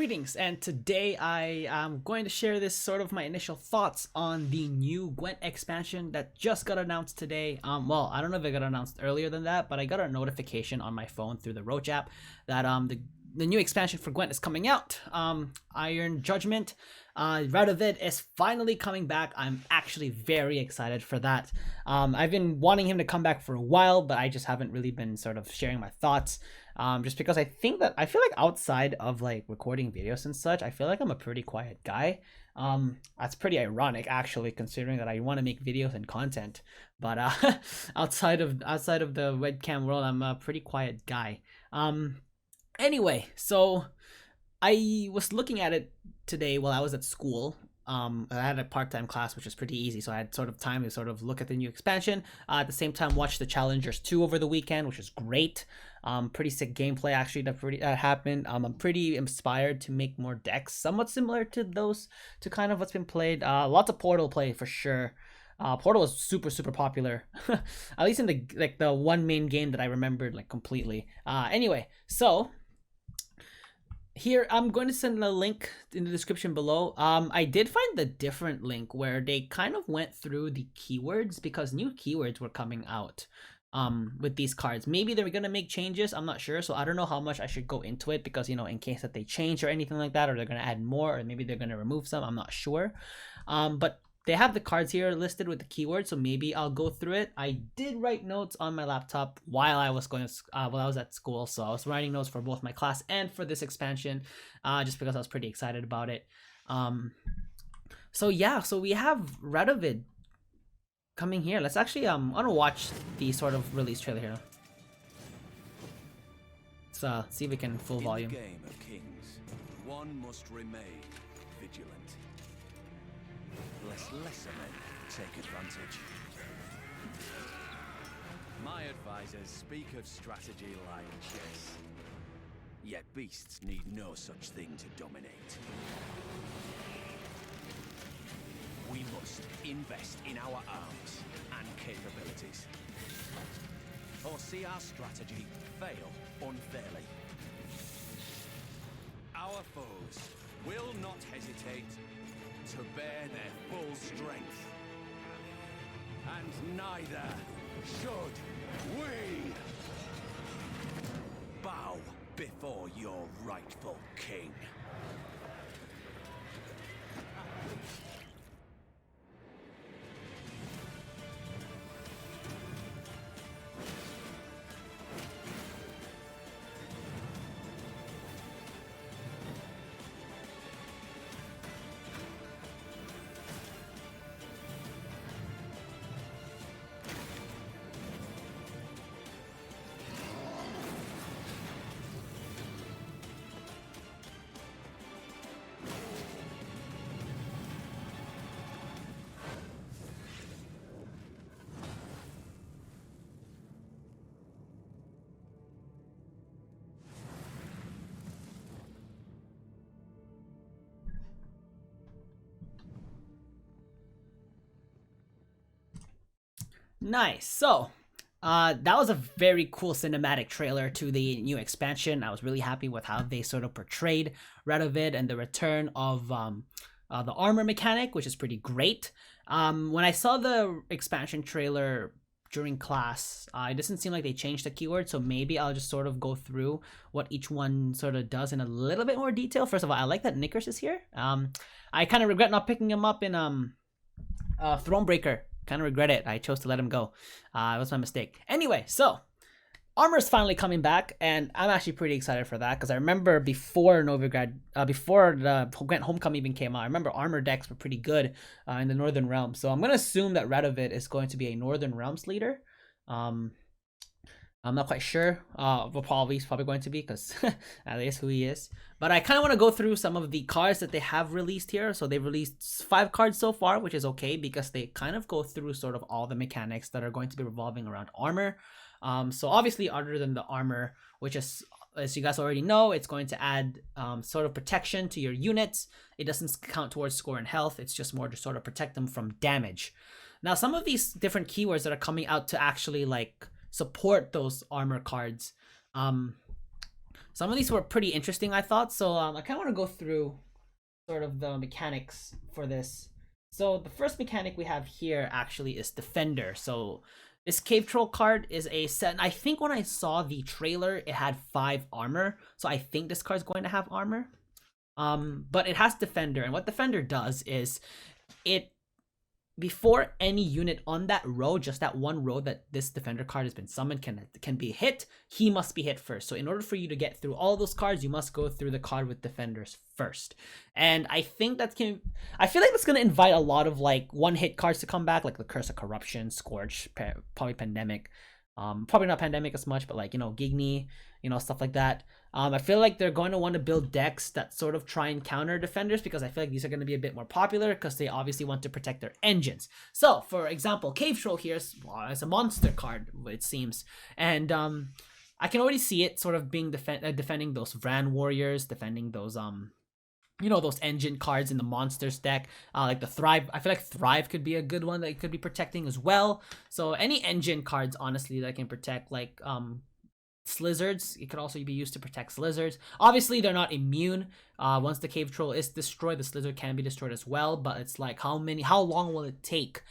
Greetings, and today I am going to share this sort of my initial thoughts on the new Gwent expansion that just got announced today. Well, I don't know if it got announced earlier than that, but I got a notification on my phone through the Roach app that the new expansion for Gwent is coming out. Iron Judgement, RADOVID is finally coming back. I'm actually very excited for that. I've been wanting him to come back for a while, but I just haven't really been sort of sharing my thoughts. Just because I feel like outside of like recording videos and such, I feel like I'm a pretty quiet guy. That's pretty ironic actually, considering that I want to make videos and content, but outside of the webcam world, I'm a pretty quiet guy. Anyway, so I was looking at it today while I was at school. I had a part-time class, which was pretty easy, so I had sort of time to sort of look at the new expansion. At the same time, watch the Challengers 2 over the weekend, which is great. Pretty sick gameplay actually that happened. I'm pretty inspired to make more decks, somewhat similar to kind of what's been played. Lots of Portal play for sure. Portal was super popular, at least in the one main game that I remembered like completely. Anyway, so here I'm going to send a link in the description below. I did find the different link where they kind of went through the keywords, because new keywords were coming out with these cards. Maybe they're gonna make changes, I'm not sure, so I don't know how much I should go into it, because you know, in case that they change or anything like that, or they're gonna add more, or maybe they're gonna remove some, I'm not sure. But they have the cards here listed with the keywords, so maybe I'll go through it. I did write notes on my laptop while I was at school, so I was writing notes for both my class and for this expansion, just because I was pretty excited about it. So yeah, so we have RADOVID coming here. Let's actually I want to watch the sort of release trailer here. Let's see if we can full volume. In the game of kings, one must remain vigilant, lest lesser men take advantage. My advisors speak of strategy like chess, yet beasts need no such thing to dominate. We must invest in our arms and capabilities, or see our strategy fail unfairly. Our foes will not hesitate to bear their full strength, and neither should we bow before your rightful king. Nice. So that was a very cool cinematic trailer to the new expansion. I was really happy with how they sort of portrayed RADOVID and the return of the armor mechanic, which is pretty great. When I saw the expansion trailer during class, it doesn't seem like they changed the keyword, so maybe I'll just sort of go through what each one sort of does in a little bit more detail. First of all, I like that Knickers is here. I kind of regret not picking him up in Thronebreaker. Kind of regret it. I chose to let him go. It was my mistake. Anyway, so armor is finally coming back, and I'm actually pretty excited for that, because I remember before before the Gwent Homecoming even came out, I remember armor decks were pretty good in the Northern Realms. So I'm gonna assume that RADOVID is going to be a Northern Realms leader. I'm not quite sure. He's probably going to be, because that is who he is. But I kind of want to go through some of the cards that they have released here. So they've released 5 cards so far, which is okay, because they kind of go through sort of all the mechanics that are going to be revolving around armor. So obviously, other than the armor, which is, as you guys already know, it's going to add sort of protection to your units. It doesn't count towards score and health. It's just more to sort of protect them from damage. Now, some of these different keywords that are coming out to actually like support those armor cards Some of these were pretty interesting, I thought. So I kind of want to go through sort of the mechanics for this. So the first mechanic we have here actually is Defender. So this Cave Troll card is a set, and I think when I saw the trailer, it had 5 armor. So I think this card's going to have armor. But it has Defender, and what Defender does is it, before any unit on that row, just that one row that this Defender card has been summoned can be hit, he must be hit first. So in order for you to get through all those cards, you must go through the card with Defenders first. And I think I feel like that's gonna invite a lot of like one-hit cards to come back, like the Curse of Corruption, Scourge, probably Pandemic. Probably not Pandemic as much, but like, you know, Gigni, you know, stuff like that. I feel like they're going to want to build decks that sort of try and counter Defenders, because I feel like these are going to be a bit more popular because they obviously want to protect their engines. So, for example, Cave Troll here is a monster card, it seems. And I can already see it sort of being defending those Vran Warriors, defending those you know, those engine cards in the monsters deck, like the Thrive. I feel like Thrive could be a good one that it could be protecting as well. So any engine cards, honestly, that can protect, like Slizzards, it could also be used to protect Slizzards. Obviously, they're not immune. Once the Cave Troll is destroyed, the Slizzard can be destroyed as well. But it's like, how long will it take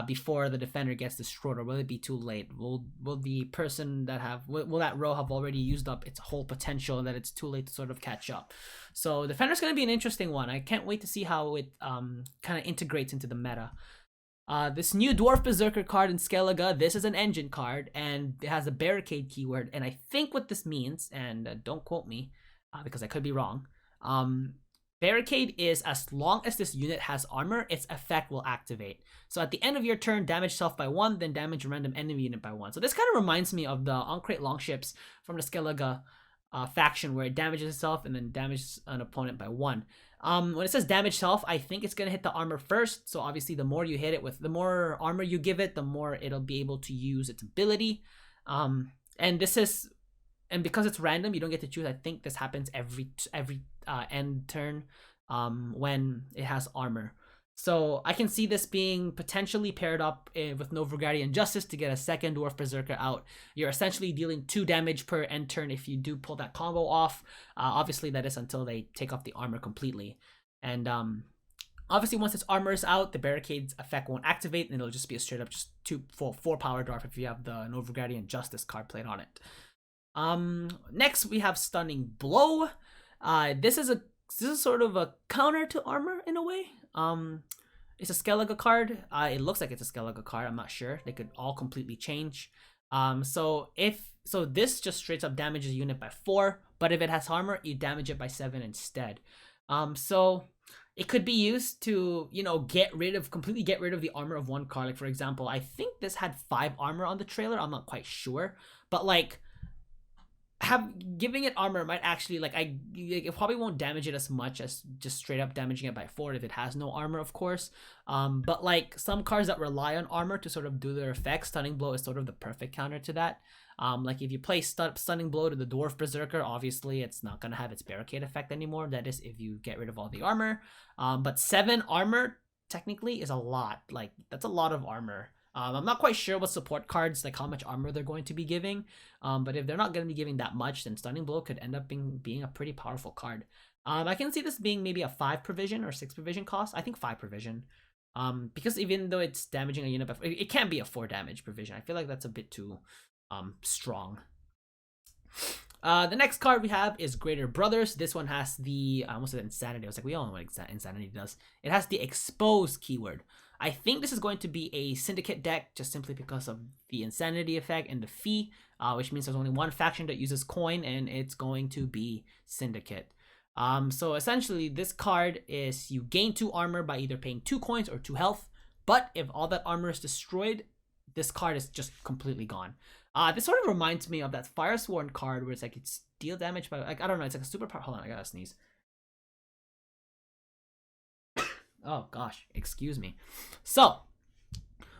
before the Defender gets destroyed, or will it be too late? Will the person will that row have already used up its whole potential, that it's too late to sort of catch up? So Defender's going to be an interesting one. I can't wait to see how it kind of integrates into the meta. This new Dwarf Berserker card in Skellige, this is an engine card, and it has a barricade keyword, and I think what this means, and don't quote me, because I could be wrong, barricade is as long as this unit has armor, its effect will activate. So at the end of your turn, damage self by 1, then damage a random enemy unit by 1. So this kind of reminds me of the Ancrate Longships from the Skellige faction, where it damages itself and then damages an opponent by 1. When it says damage self, I think it's gonna hit the armor first. So obviously, the more you hit it with, the more armor you give it, the more it'll be able to use its ability. And because it's random, you don't get to choose. I think this happens every end turn when it has armor. So I can see this being potentially paired up with Novrogarian Justice to get a second Dwarf Berserker out. You're essentially dealing 2 damage per end turn if you do pull that combo off. Obviously, that is until they take off the armor completely. And obviously, once its armor is out, the Barricade's effect won't activate, and it'll just be a straight up just 4 power drop if you have the Novrogarian Justice card played on it. Next, we have Stunning Blow. This is sort of a counter to armor in a way. It's a Skellige card. It looks like it's a Skellige card. I'm not sure. They could all completely change. So this just straight up damages a unit by 4, but if it has armor, you damage it by 7 instead. So it could be used to, you know, completely get rid of the armor of one card. Like, for example, I think this had 5 armor on the trailer. I'm not quite sure, but like, giving it armor might actually, like, it probably won't damage it as much as just straight up damaging it by 4 if it has no armor, of course. But like some cards that rely on armor to sort of do their effects, Stunning Blow is sort of the perfect counter to that. Like if you play Stunning Blow to the Dwarf Berserker, obviously it's not gonna have its barricade effect anymore. That is if you get rid of all the armor. But 7 armor technically is a lot. Like, that's a lot of armor. I'm not quite sure what support cards, like how much armor they're going to be giving. But if they're not going to be giving that much, then Stunning Blow could end up being a pretty powerful card. I can see this being maybe a 5 provision or 6 provision cost. I think 5 provision. Because even though it's damaging a unit, it can be a 4 damage provision. I feel like that's a bit too strong. The next card we have is Greater Brothers. This one has the, I almost said Insanity. I was like, we all know what Insanity does. It has the Expose keyword. I think this is going to be a Syndicate deck just simply because of the Insanity effect and the fee, which means there's only one faction that uses coin, and it's going to be Syndicate. So essentially, this card is you gain 2 armor by either paying 2 coins or 2 health, but if all that armor is destroyed, this card is just completely gone. This sort of reminds me of that Firesworn card where it's like it's deal damage by, like, I don't know, it's like a super power. Hold on, I gotta sneeze. Oh gosh, excuse me. So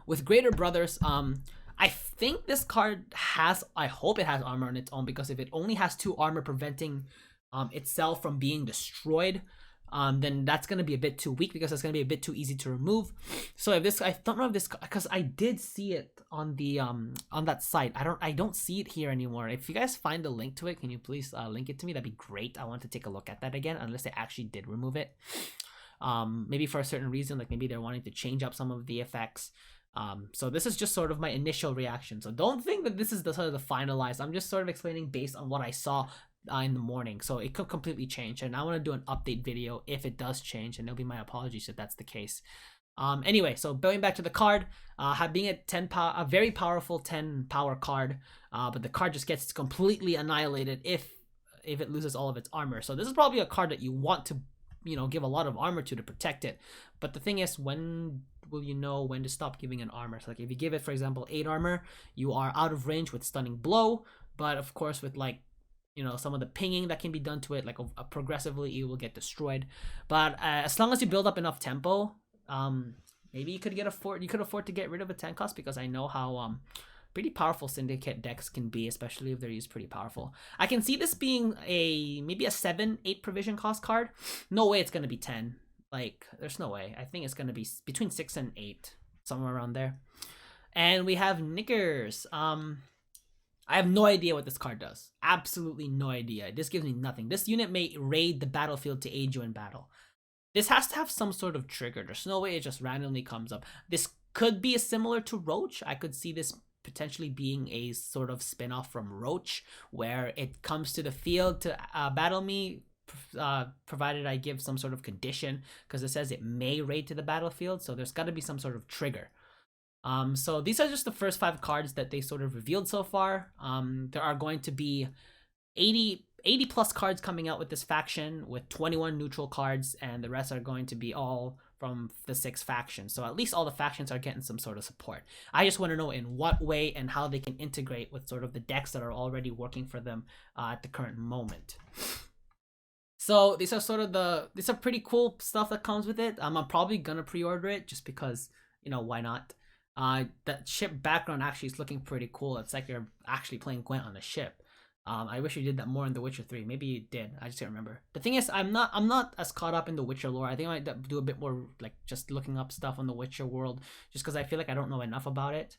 with Greater Brothers, I think this card has, I hope it has armor on its own, because if it only has 2 armor preventing itself from being destroyed, then that's going to be a bit too weak because it's going to be a bit too easy to remove. So if this, I don't know if this, because I did see it on the on that site. I don't see it here anymore. If you guys find the link to it, can you please link it to me? That'd be great. I want to take a look at that again, unless they actually did remove it. Maybe for a certain reason, like maybe they're wanting to change up some of the effects. So this is just sort of my initial reaction. So don't think that this is the sort of the finalized. I'm just sort of explaining based on what I saw in the morning, so it could completely change, and I want to do an update video if it does change, and there'll be my apologies if that's the case. Anyway, so going back to the card, being a very powerful 10 power card, but the card just gets completely annihilated if it loses all of its armor. So this is probably a card that you want to, you know, give a lot of armor to protect it. But the thing is, when will you know when to stop giving an armor? So like if you give it, for example, 8 armor, you are out of range with stunning blow, but of course with like, you know, some of the pinging that can be done to it, like progressively it will get destroyed. But as long as you build up enough tempo, maybe you could afford to get rid of a 10 cost, because I know how pretty powerful syndicate decks can be, especially if they're used pretty powerful. I can see this being maybe a 7-8 provision cost card. No way it's gonna be 10. Like, there's no way. I think it's gonna be between 6 and 8, somewhere around there. And we have Knickers. I have no idea what this card does. Absolutely no idea. This gives me nothing. This unit may raid the battlefield to aid you in battle. This has to have some sort of trigger. There's no way it just randomly comes up. This could be similar to Roach. I could see this potentially being a sort of spin-off from Roach, where it comes to the field to battle me, provided I give some sort of condition, because it says it may raid to the battlefield, so there's got to be some sort of trigger. So these are just the first 5 cards that they sort of revealed so far. There are going to be 80 plus cards coming out with this faction, with 21 neutral cards, and the rest are going to be all from the 6 factions. So at least all the factions are getting some sort of support. I just want to know in what way and how they can integrate with sort of the decks that are already working for them at the current moment. So these are sort of these are pretty cool stuff that comes with it. I'm probably gonna pre-order it just because, you know, why not? That ship background actually is looking pretty cool. It's like you're actually playing Gwent on a ship. I wish you did that more in The Witcher 3. Maybe you did. I just can't remember. The thing is, I'm not as caught up in The Witcher lore. I think I might do a bit more like just looking up stuff on The Witcher world, just because I feel like I don't know enough about it.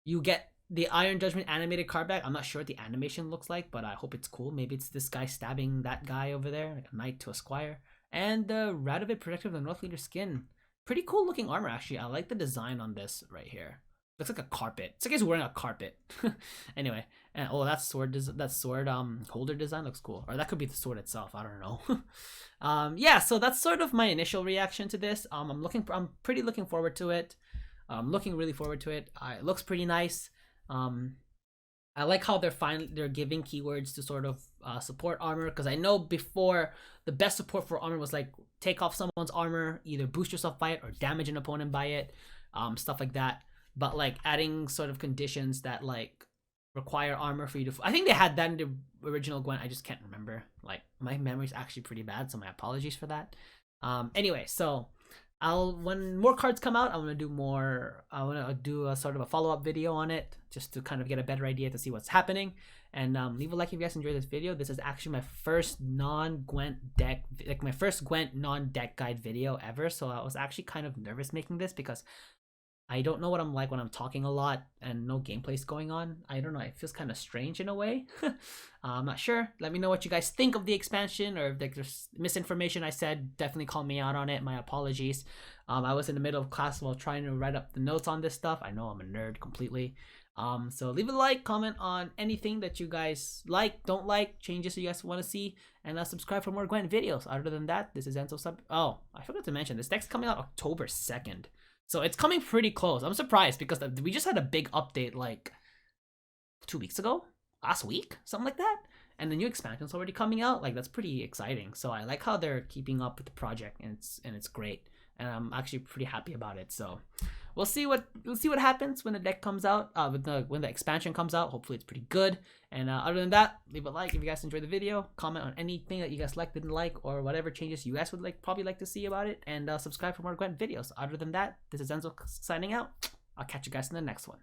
You get the Iron Judgment animated card back. I'm not sure what the animation looks like, but I hope it's cool. Maybe it's this guy stabbing that guy over there, like a knight to a squire. And the RADOVID Protector of the North Leader skin. Pretty cool looking armor, actually. I like the design on this right here. Looks like a carpet. It's like he's wearing a carpet. Anyway, and oh, that sword holder design looks cool. Or that could be the sword itself. I don't know. Yeah, so that's sort of my initial reaction to this. I'm pretty looking forward to it. I'm looking really forward to it. It looks pretty nice. I like how they're giving keywords to sort of support armor, because I know before the best support for armor was like take off someone's armor, either boost yourself by it or damage an opponent by it, stuff like that. But like adding sort of conditions that like require armor for you to, I think they had that in the original Gwent. I just can't remember. Like my memory's actually pretty bad, so my apologies for that. Anyway, so when more cards come out, I want to do a sort of a follow-up video on it, just to kind of get a better idea to see what's happening. And leave a like if you guys enjoyed this video. This is actually my first non-Gwent deck, like my first Gwent non-deck guide video ever. So I was actually kind of nervous making this, because I don't know what I'm like when I'm talking a lot and no gameplay's going on. I don't know, it feels kind of strange in a way. I'm not sure. Let me know what you guys think of the expansion, or if there's misinformation I said, definitely call me out on it. My apologies. I was in the middle of class while trying to write up the notes on this stuff. I know I'm a nerd completely. So leave a like, comment on anything that you guys like, don't like, changes you guys want to see, and subscribe for more Gwent videos. Other than that, this is Enzo Sub. Oh, I forgot to mention, this deck's coming out October 2nd. So it's coming pretty close. I'm surprised, because we just had a big update like 2 weeks ago, last week, something like that. And the new expansion's already coming out. Like, that's pretty exciting. So I like how they're keeping up with the project, and it's great. And I'm actually pretty happy about it. So we'll see what happens when the deck comes out, when the expansion comes out. Hopefully it's pretty good. And other than that, leave a like if you guys enjoyed the video. Comment on anything that you guys liked, didn't like, or whatever changes you guys would probably like to see about it. And subscribe for more Gwent videos. Other than that, this is Enzo signing out. I'll catch you guys in the next one.